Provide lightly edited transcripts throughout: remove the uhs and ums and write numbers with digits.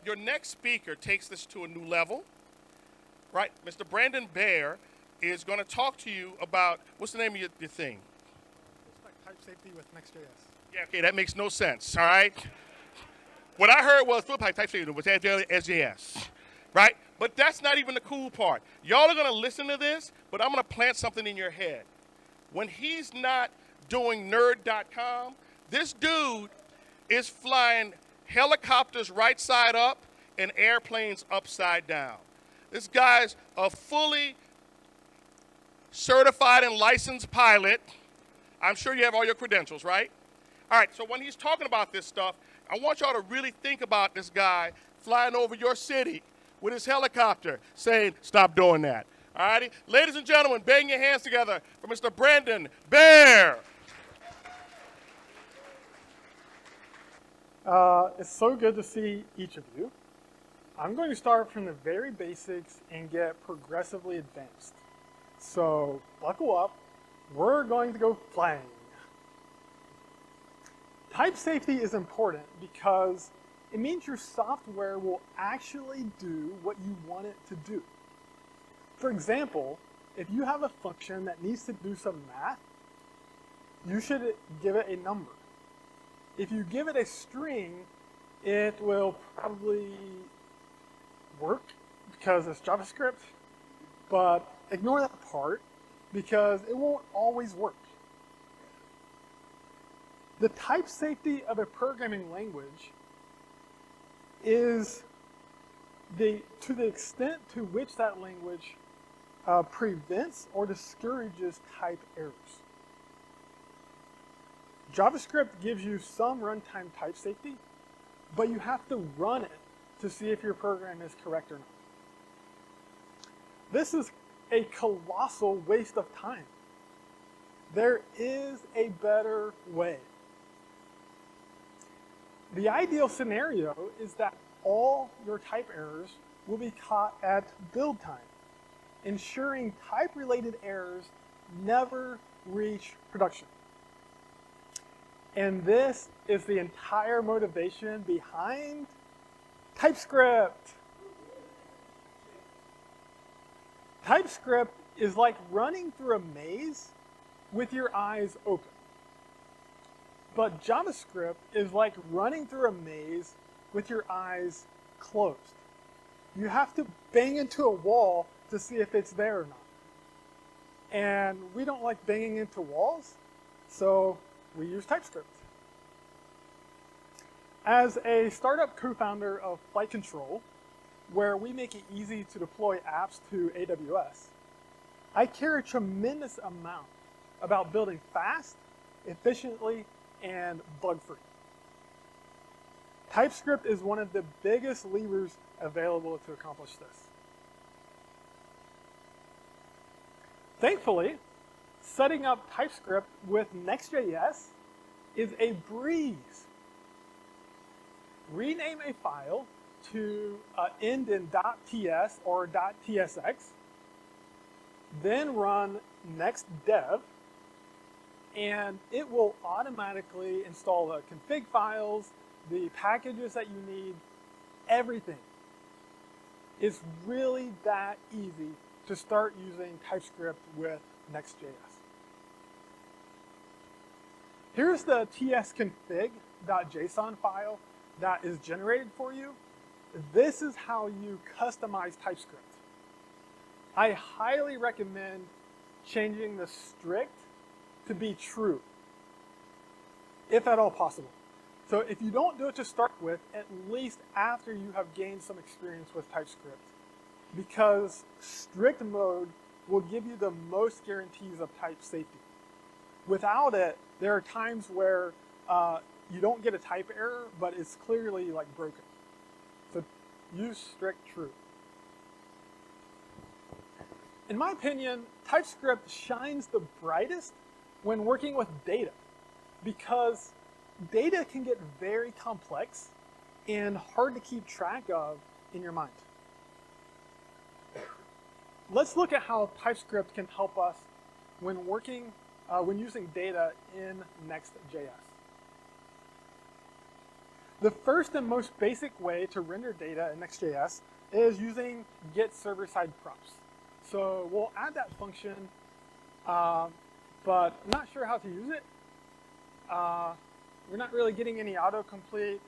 Your next speaker takes this to a new level, right? Mr. Brandon Baer is going to talk to you about, what's the name of your thing? Fullstack Type-Safety with Next.js. Yeah, okay, that makes no sense, all right? What I heard was Fullstack Type-Safety with SJS, right? But that's not even the cool part. Y'all are going to listen to this, but I'm going to plant something in your head. When he's not doing nerd.com, this dude is flying helicopters right side up and airplanes upside down. This guy's a fully certified and licensed pilot. I'm sure you have all your credentials, right? All right, so when he's talking about this stuff, I want y'all to really think about this guy flying over your city with his helicopter saying, stop doing that. All righty? Ladies and gentlemen, bang your hands together for Mr. Brandon Baer. It's so good to see each of you. I'm going to start from the very basics and get progressively advanced. So buckle up, we're going to go flying. Type safety is important because it means your software will actually do what you want it to do. For example, if you have a function that needs to do some math, you should give it a number. If you give it a string, it will probably work because it's JavaScript, but ignore that part because it won't always work. The type safety of a programming language is to the extent to which that language prevents or discourages type errors. JavaScript gives you some runtime type safety, but you have to run it to see if your program is correct or not. This is a colossal waste of time. There is a better way. The ideal scenario is that all your type errors will be caught at build time, ensuring type-related errors never reach production. And this is the entire motivation behind TypeScript. TypeScript is like running through a maze with your eyes open. But JavaScript is like running through a maze with your eyes closed. You have to bang into a wall to see if it's there or not. And we don't like banging into walls, so we use TypeScript. As a startup co-founder of Flight Control, where we make it easy to deploy apps to AWS, I care a tremendous amount about building fast, efficiently, and bug-free. TypeScript is one of the biggest levers available to accomplish this. Thankfully, setting up TypeScript with Next.js is a breeze. Rename a file to end in .ts or .tsx, then run next-dev, and it will automatically install the config files, the packages that you need, everything. It's really that easy to start using TypeScript with Next.js. Here's the tsconfig.json file that is generated for you. This is how you customize TypeScript. I highly recommend changing the strict to be true, if at all possible. So if you don't do it to start with, at least after you have gained some experience with TypeScript, because strict mode will give you the most guarantees of type safety. Without it, there are times where you don't get a type error, but it's clearly like broken. So use strict true. In my opinion, TypeScript shines the brightest when working with data, because data can get very complex and hard to keep track of in your mind. Let's look at how TypeScript can help us when using data in Next.js. The first and most basic way to render data in Next.js is using get server-side props. So we'll add that function, but not sure how to use it. We're not really getting any autocomplete.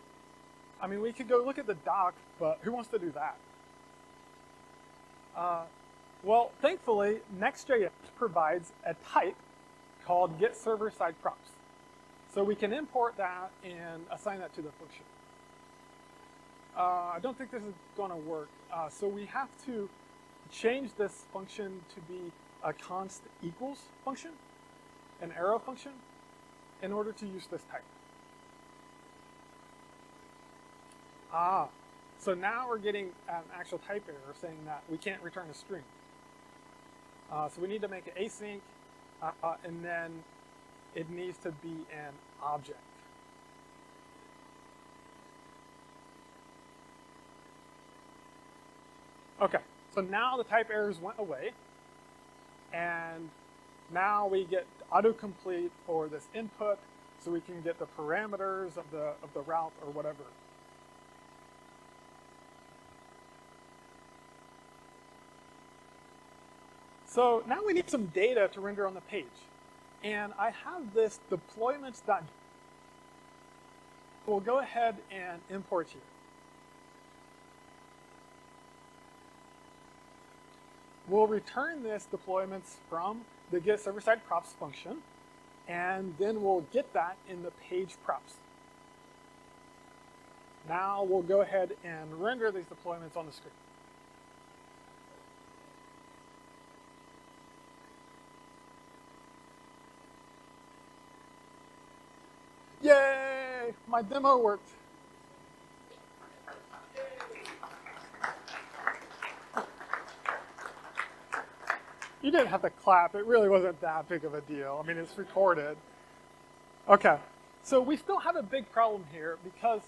I mean, we could go look at the doc, but who wants to do that? Well, thankfully, Next.js provides a type called get server-side props. So we can import that and assign that to the function. I don't think this is going to work. So we have to change this function to be a const equals function, an arrow function, in order to use this type. So now we're getting an actual type error saying that we can't return a string. So we need to make it async, and then it needs to be an object. Okay, so now the type errors went away, and now we get autocomplete for this input, so we can get the parameters of the route or whatever. So now we need some data to render on the page. And I have this deployments.js. We'll go ahead and import here. We'll return this deployments from the get server-side props function, and then we'll get that in the page props. Now we'll go ahead and render these deployments on the screen. Yay! My demo worked. You didn't have to clap. It really wasn't that big of a deal. I mean, it's recorded. Okay, so we still have a big problem here because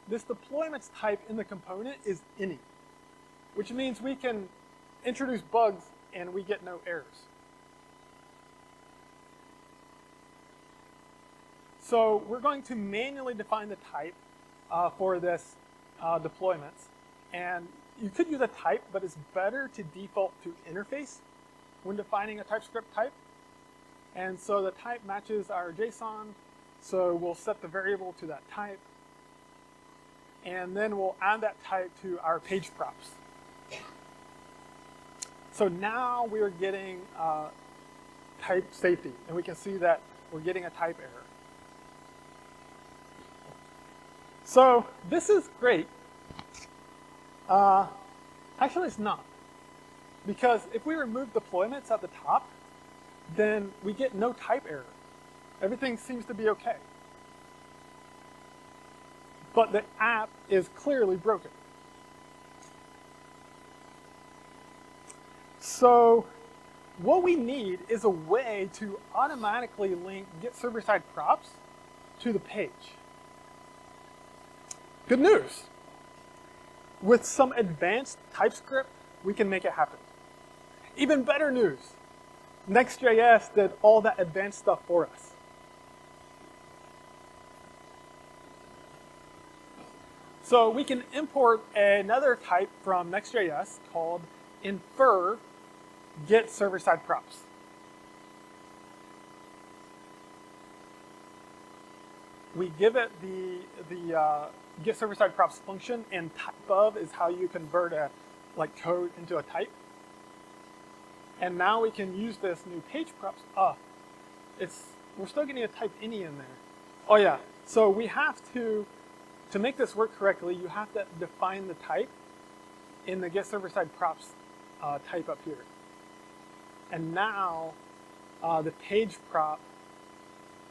this deployments type in the component is any, which means we can introduce bugs and we get no errors. So we're going to manually define the type for this deployments. And you could use a type, but it's better to default to interface when defining a TypeScript type. And so the type matches our JSON. So we'll set the variable to that type. And then we'll add that type to our page props. So now we're getting type safety. And we can see that we're getting a type error. So this is great. Actually, it's not. Because if we remove deployments at the top, then we get no type error. Everything seems to be okay. But the app is clearly broken. So what we need is a way to automatically link get server-side props to the page. Good news. With some advanced TypeScript, we can make it happen. Even better news. Next.js did all that advanced stuff for us. So we can import another type from Next.js called infer get server-side props. We give it the get server-side props function, and type of is how you convert a code into a type. And now we can use this new page props. We're still getting a type any in there. Oh yeah, so we have to make this work correctly, you have to define the type in the get server-side props type up here. And now the page prop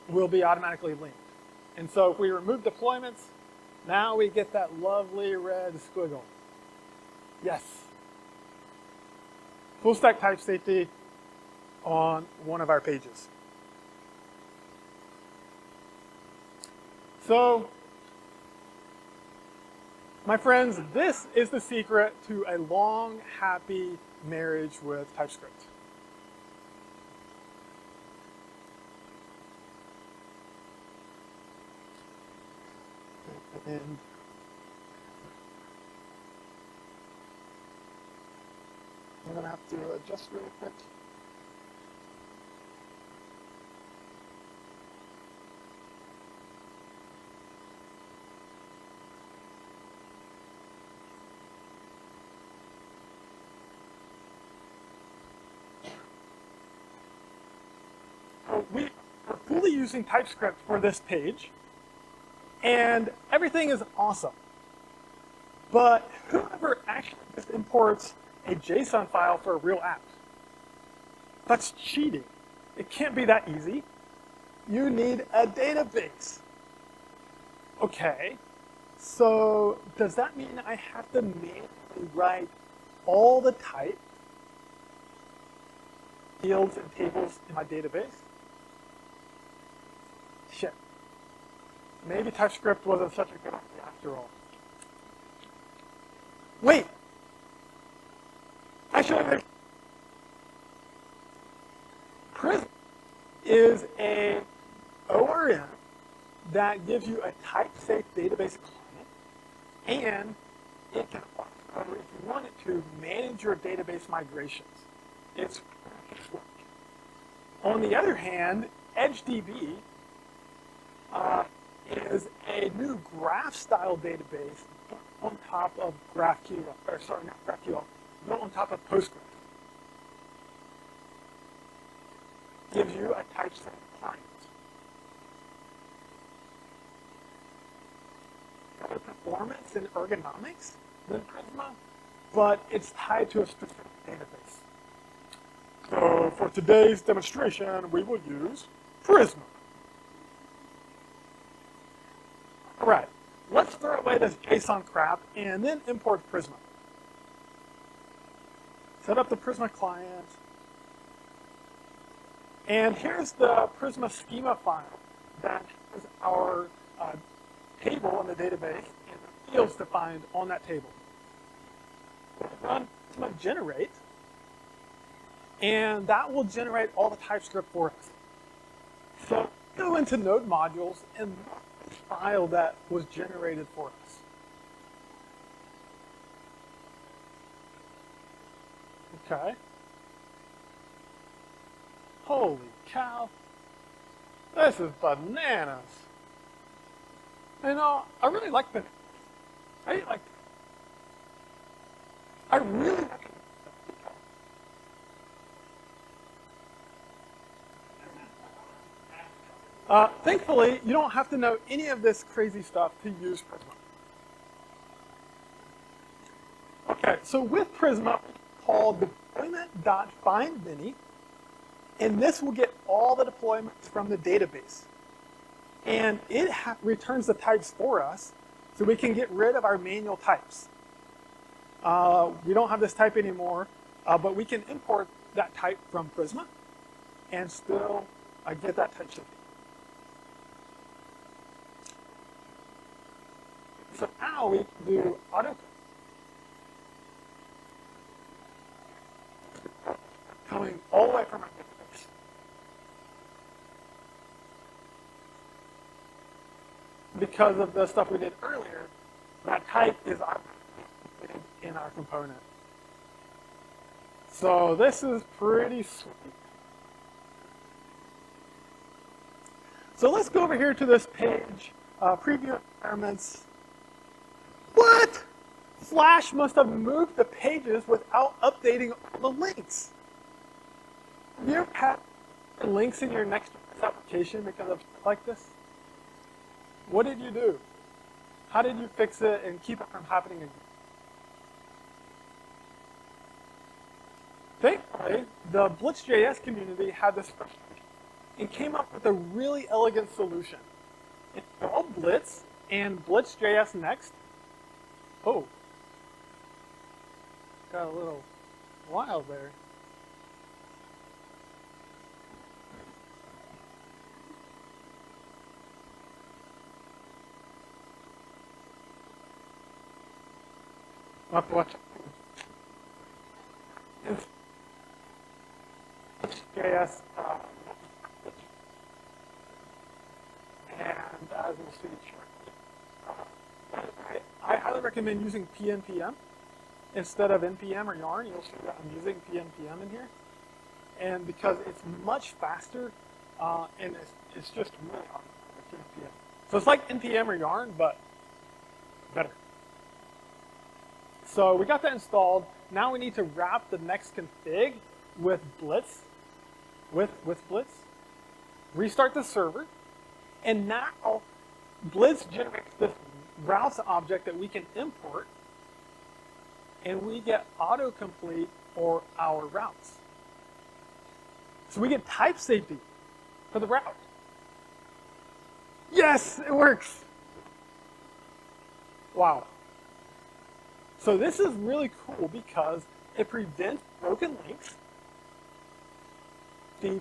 will be automatically linked. And so if we remove deployments, now we get that lovely red squiggle. Yes. Fullstack Type-Safety on one of our pages. So, my friends, this is the secret to a long, happy marriage with TypeScript. And going to have to adjust really quick. We are fully using TypeScript for this page, and everything is awesome. But whoever actually just imports a JSON file for a real app? That's cheating. It can't be that easy. You need a database. Okay, so does that mean I have to manually write all the type fields and tables in my database? Shit. Maybe TypeScript wasn't such a good idea after all. Wait. Actually, Prism is a ORM that gives you a type-safe database client, and it can also, if you want it to, manage your database migrations. It's on the other hand, EdgeDB is a new graph-style database on top of GraphQL, or sorry, not GraphQL, but on top of Postgres. Gives you a type-safe client. Better performance and ergonomics than Prisma, but it's tied to a specific database. So for today's demonstration, we will use Prisma. All right, let's throw away this JSON crap and then import Prisma. Set up the Prisma client. And here's the Prisma schema file that is our table in the database and the fields defined on that table. We'll run Prisma generate, and that will generate all the TypeScript for us. So go into node modules and look at the file that was generated for us. Okay. Holy cow. This is bananas. You know, I really like bananas. I really like it. Thankfully, you don't have to know any of this crazy stuff to use Prisma. Okay, so with Prisma, called deployment.findMany, and this will get all the deployments from the database. And it returns the types for us, so we can get rid of our manual types. We don't have this type anymore, but we can import that type from Prisma and still get that type safety. So now we can do auto coming all the way from our database. Because of the stuff we did earlier, that type is in our component. So this is pretty sweet. So let's go over here to this page, preview environments. What? Flash must have moved the pages without updating all the links. Have you ever had links in your Next.js application because of stuff like this? What did you do? How did you fix it and keep it from happening again? Thankfully, the Blitz.js community had this and came up with a really elegant solution. It's called Blitz and Blitz.js Next. Oh, got a little wild there. I'll have to watch it. Blitz.js and as we'll see shortly. I highly recommend using PNPM instead of npm or yarn, you'll see that I'm using pnpm in here. And because it's much faster, and it's just really hard with npm. So it's like npm or yarn, but better. So we got that installed. Now we need to wrap the next config with Blitz, with Blitz. Restart the server, and now Blitz generates this routes object that we can import, and we get autocomplete for our routes. So we get type safety for the route. Yes, it works. Wow. So this is really cool because it prevents broken links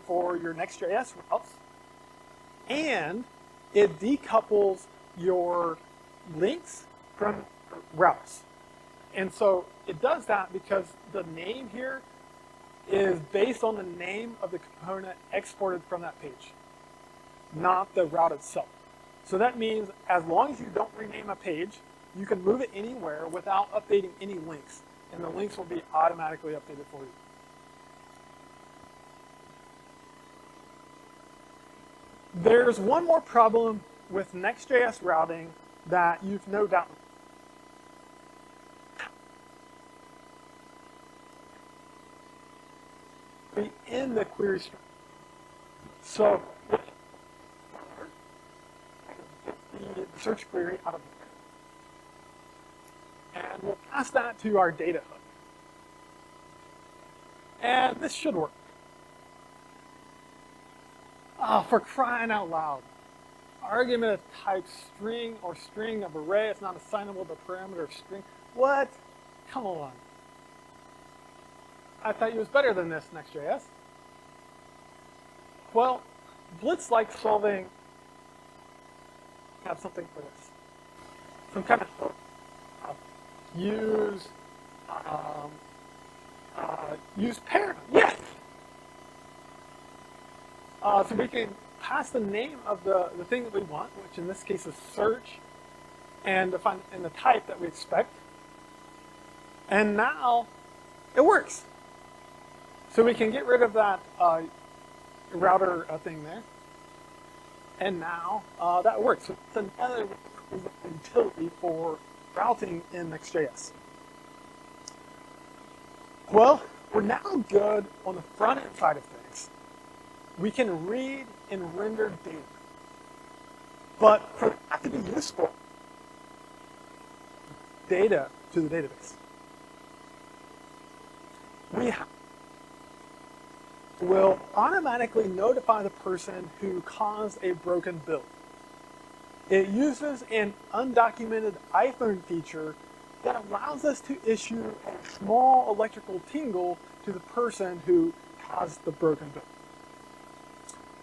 for your Next.js routes, and it decouples your links from routes. And so it does that because the name here is based on the name of the component exported from that page, not the route itself. So that means as long as you don't rename a page, you can move it anywhere without updating any links, and the links will be automatically updated for you. There's one more problem with Next.js routing that you've no doubt. In the query string. So the search query out of there. And we'll pass that to our data hook. And this should work. Oh, for crying out loud. Argument of type string or string of array is not assignable to parameter of string. What? Come on. I thought you was better than this, Next.js. Well, Blitz likes solving, have something for this. Some kind of use parent. Yes! So we can pass the name of the thing that we want, which in this case is search, and define and the type that we expect. And now it works. So we can get rid of that router thing there. And now that works. So it's another utility for routing in Next.js. Well, we're now good on the front end side of things. We can read and render data. But for that to be useful, data to the database, we will automatically notify the person who caused a broken build. It uses an undocumented iPhone feature that allows us to issue a small electrical tingle to the person who caused the broken build.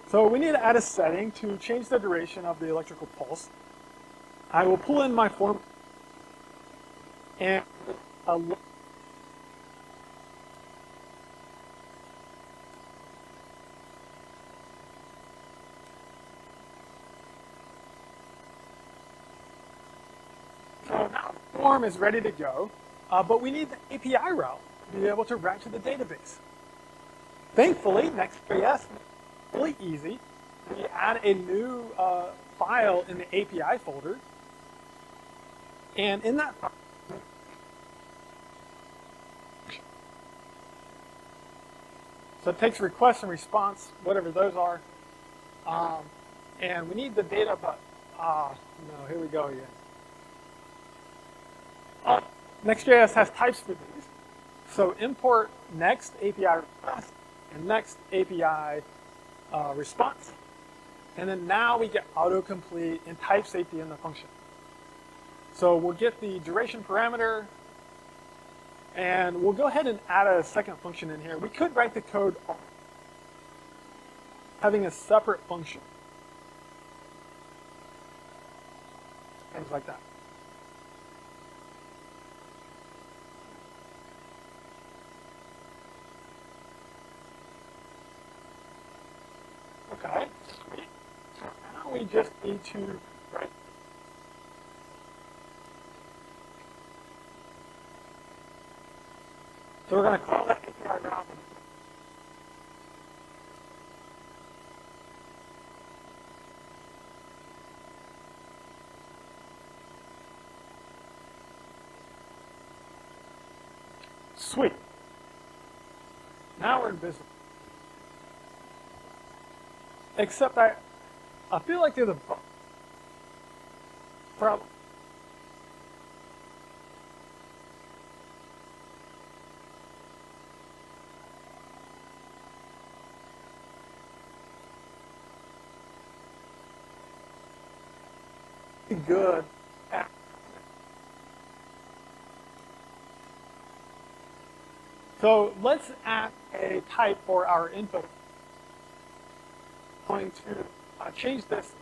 So we need to add a setting to change the duration of the electrical pulse. I will pull in my form and so now the form is ready to go, but we need the API route to be able to route to the database. Thankfully, Next.js is really easy. We add a new file in the API folder, and in that file, so it takes request and response, whatever those are, and we need the data, but no, here we go again. Next.js has types for these, so import next API request and next API response, and then now we get autocomplete and type safety in the function. So we'll get the duration parameter, and we'll go ahead and add a second function in here. We could write the code having a separate function, things like that. Okay, sweet. So now we just need to write. So we're going to call that API route. Sweet. Now we're in business. Except I feel like there's a problem. Good. So let's add a type for our input. I'm going to change this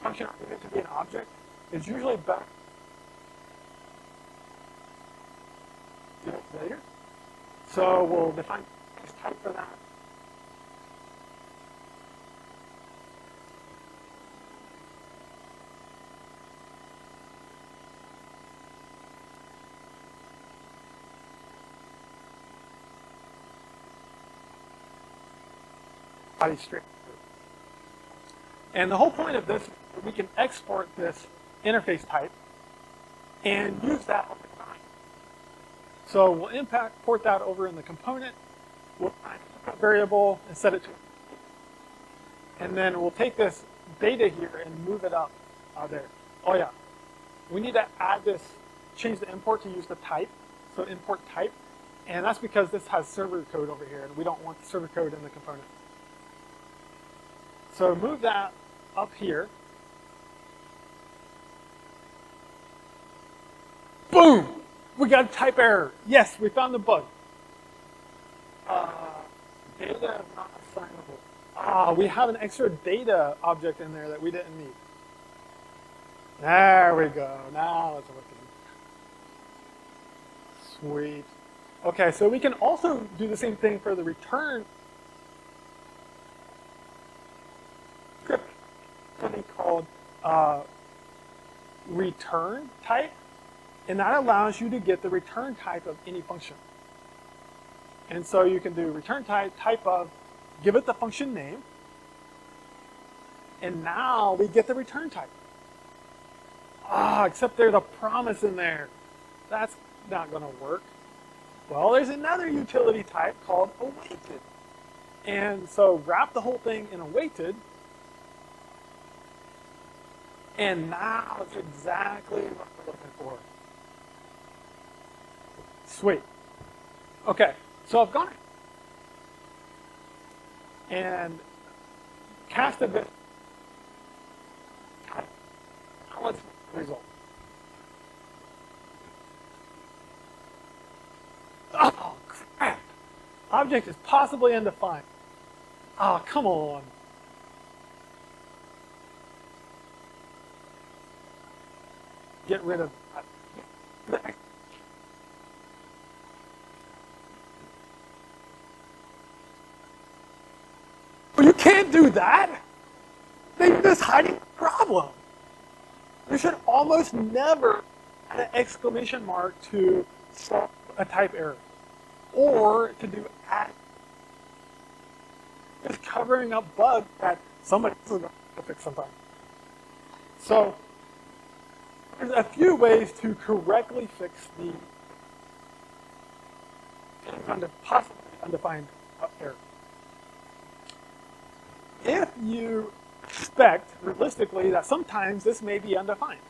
function argument to be an object. It's usually better to do it later. So we'll define this type for that. Body straight. And the whole point of this is that we can export this interface type and use that over time. So we'll import that over in the component. We'll find a variable and set it to. And then we'll take this data here and move it up there. Oh yeah, we need to add this, change the import to use the type. So import type. And that's because this has server code over here and we don't want the server code in the component. So move that up here. Boom! We got a type error. Yes, we found the bug. Data is not assignable. We have an extra data object in there that we didn't need. There we go. Now it's working. Sweet. Okay, so we can also do the same thing for the return. Something called return type, and that allows you to get the return type of any function. And so you can do return type of, give it the function name, and now we get the return type. Except there's a promise in there. That's not going to work. Well, there's another utility type called awaited. And so wrap the whole thing in awaited. And now it's exactly what we're looking for. Sweet. Okay, so I've gone and cast a bit. Now let's result. Oh, crap. Object is possibly undefined. Oh, come on. Get rid of that. But you can't do that. They're just hiding the problem. You should almost never add an exclamation mark to solve a type error or to do add. Just covering up bugs that somebody is going to fix sometime. So there's a few ways to correctly fix the possibly undefined error. If you expect, realistically, that sometimes this may be undefined,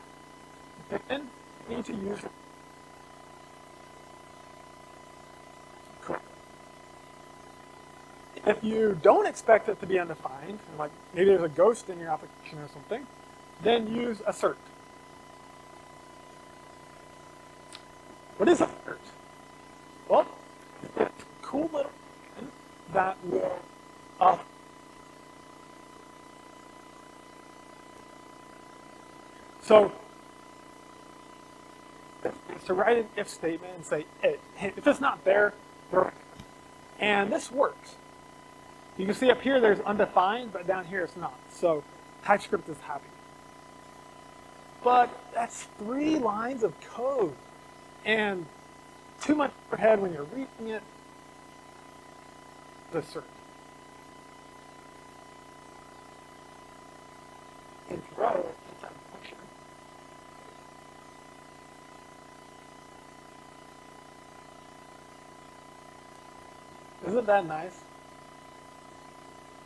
then you need to use it. Correct. If you don't expect it to be undefined, like maybe there's a ghost in your application or something, then use assert. What is assert? Well, it's a cool little thing that will so it's to write an if statement and say, if it's not there, break. And this works. You can see up here there's undefined, but down here it's not. So TypeScript is happy. But that's 3 lines of code. And too much overhead when you're reading it. assert. And throw it inside the function. Isn't that nice?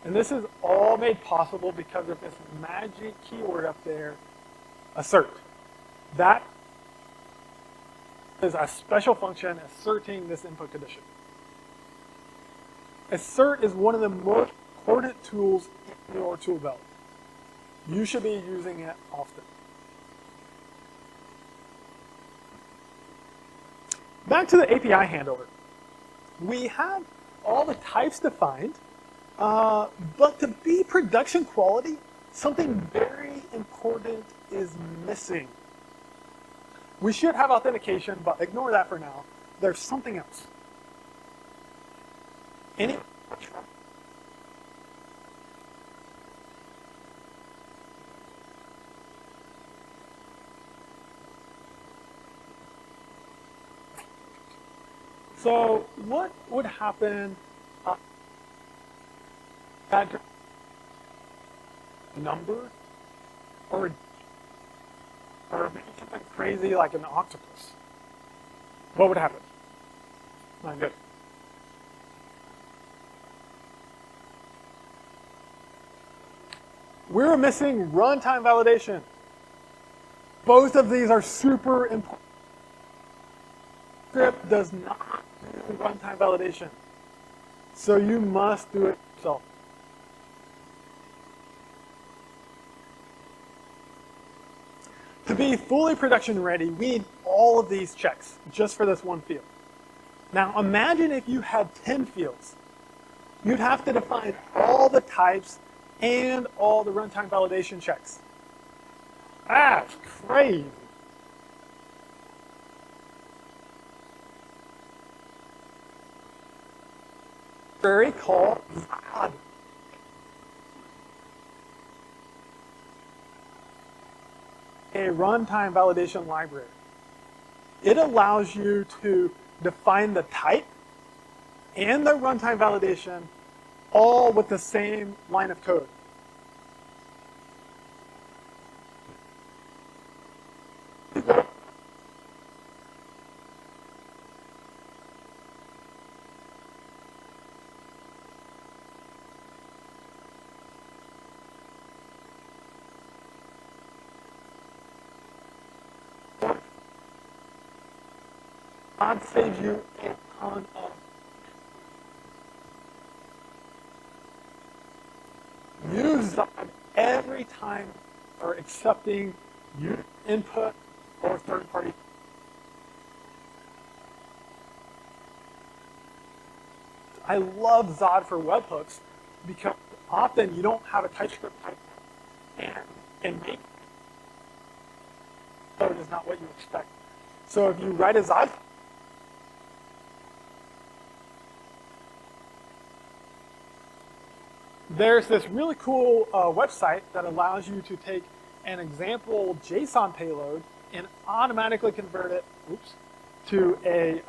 And this is all made possible because of this magic keyword up there, assert. That is a special function asserting this input condition. Assert is one of the most important tools in your tool belt. You should be using it often. Back to the API handler. We have all the types defined, but to be production quality, something very important is missing. We should have authentication, but ignore that for now. There's something else. So what would happen at number or maybe something crazy like an octopus? What would happen? Not good. We're missing runtime validation. Both of these are super important. Script does not do runtime validation, so you must do it yourself. To be fully production ready, we need all of these checks just for this one field. Now imagine if you had 10 fields. You'd have to define all the types and all the runtime validation checks. That's crazy. Very called Zod. A runtime validation library. It allows you to define the type and the runtime validation all with the same line of code. Zod saves you a ton of use Zod every time or accepting user input or third-party. I love Zod for webhooks because often you don't have a TypeScript type and make code is not what you expect. So if you write a Zod, there's this really cool website that allows you to take an example JSON payload and automatically convert it to a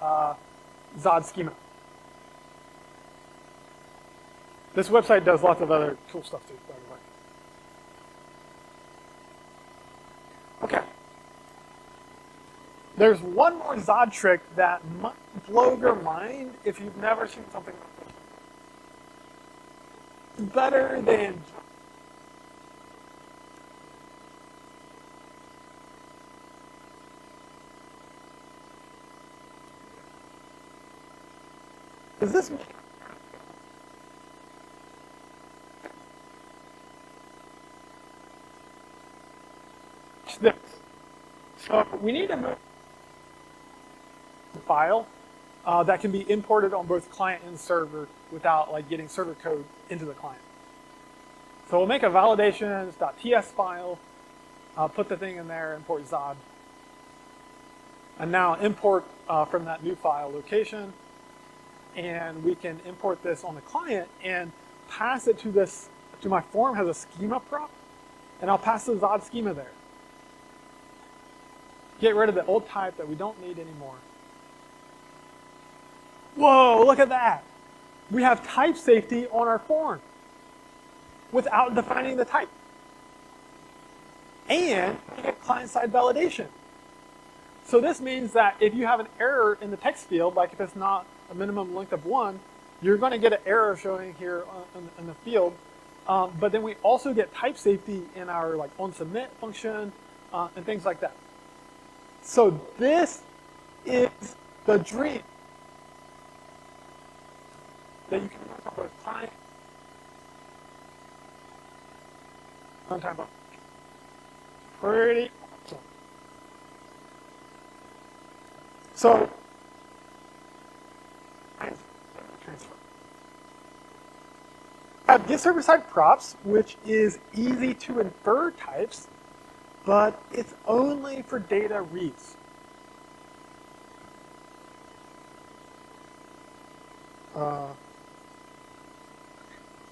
Zod schema. This website does lots of other cool stuff too, by the way. Okay. There's one more Zod trick that might blow your mind if you've never seen something like this. Better than is this this? So we need to move the file that can be imported on both client and server without like getting server code into the client. So we'll make a validations.ts file, put the thing in there, import Zod, and now import from that new file location, and we can import this on the client and pass it to this. To my form has a schema prop, and I'll pass the Zod schema there. Get rid of the old type that we don't need anymore. Whoa, look at that. we have type safety on our form without defining the type. And we get client-side validation. So this means that if you have an error in the text field, like if it's not a minimum length of 1, you're going to get an error showing here in the field. But then we also get type safety in our like onSubmit function and things like that. So this is the dream that you can work with client runtime. Pretty awesome. So transfer. I have get server-side props, which is easy to infer types, but it's only for data reads.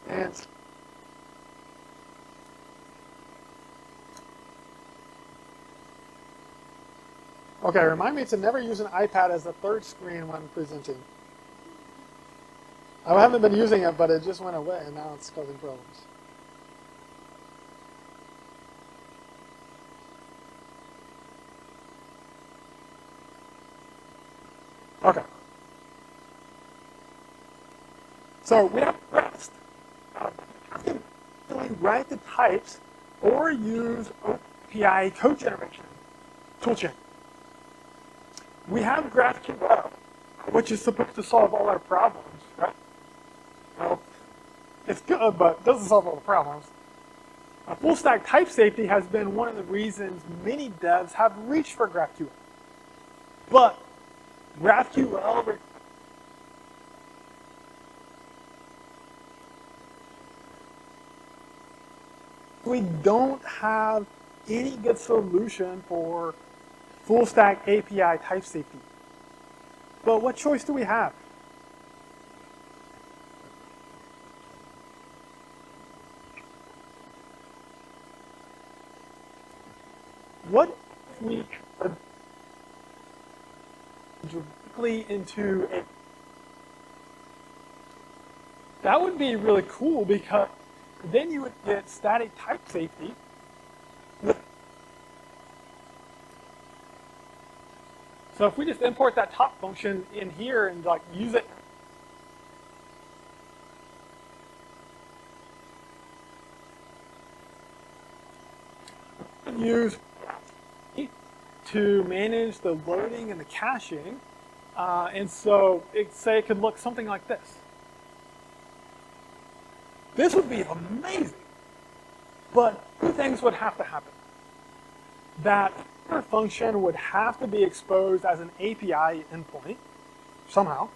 And okay, remind me to never use an iPad as a third screen when presenting. I haven't been using it, but it just went away, and now it's causing problems. Okay. So we have REST. You can really write the types or use API code generation toolchain. We have GraphQL, which is supposed to solve all our problems, right? Well, it's good, but it doesn't solve all the problems. Fullstack Type-Safety has been one of the reasons many devs have reached for GraphQL. But GraphQL we don't have any good solution for Fullstack API type safety. But what choice do we have? What if we could directly into a... That would be really cool because then you would get static type safety with... So if we just import that top function in here and like use it, use to manage the loading and the caching, and so say it could look something like this. This would be amazing, but two things would have to happen. That function would have to be exposed as an API endpoint somehow,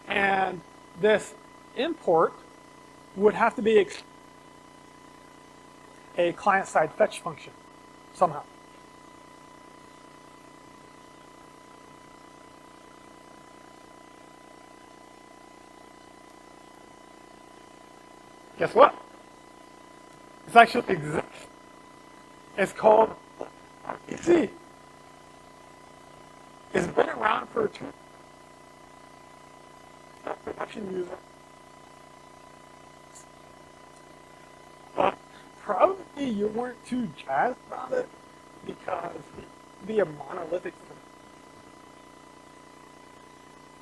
and this import would have to be a client-side fetch function somehow. Guess what? This actually exists. It's called RPC. It's been around for production user. But probably you weren't too jazzed about it because it'd be a monolithic thing.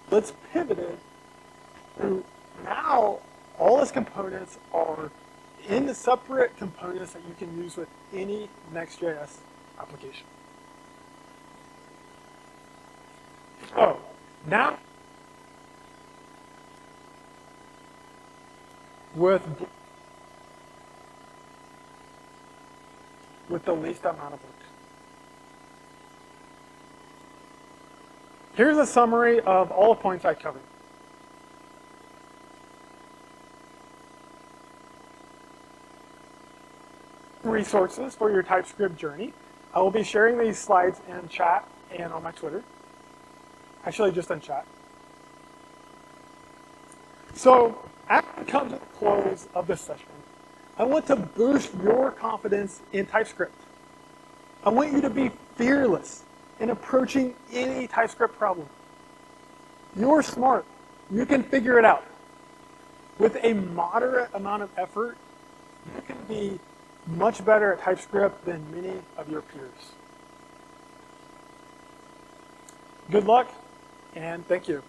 Let's pivot it to now all its components are in the separate components that you can use with any Next.js application. So now with the least amount of work. Here's a summary of all the points I covered. Resources for your TypeScript journey. I will be sharing these slides in chat and on my Twitter. Actually, just in chat. So, as we come to the close of this session, I want to boost your confidence in TypeScript. I want you to be fearless in approaching any TypeScript problem. You're smart. You can figure it out. With a moderate amount of effort, you can be much better at TypeScript than many of your peers. Good luck, and thank you.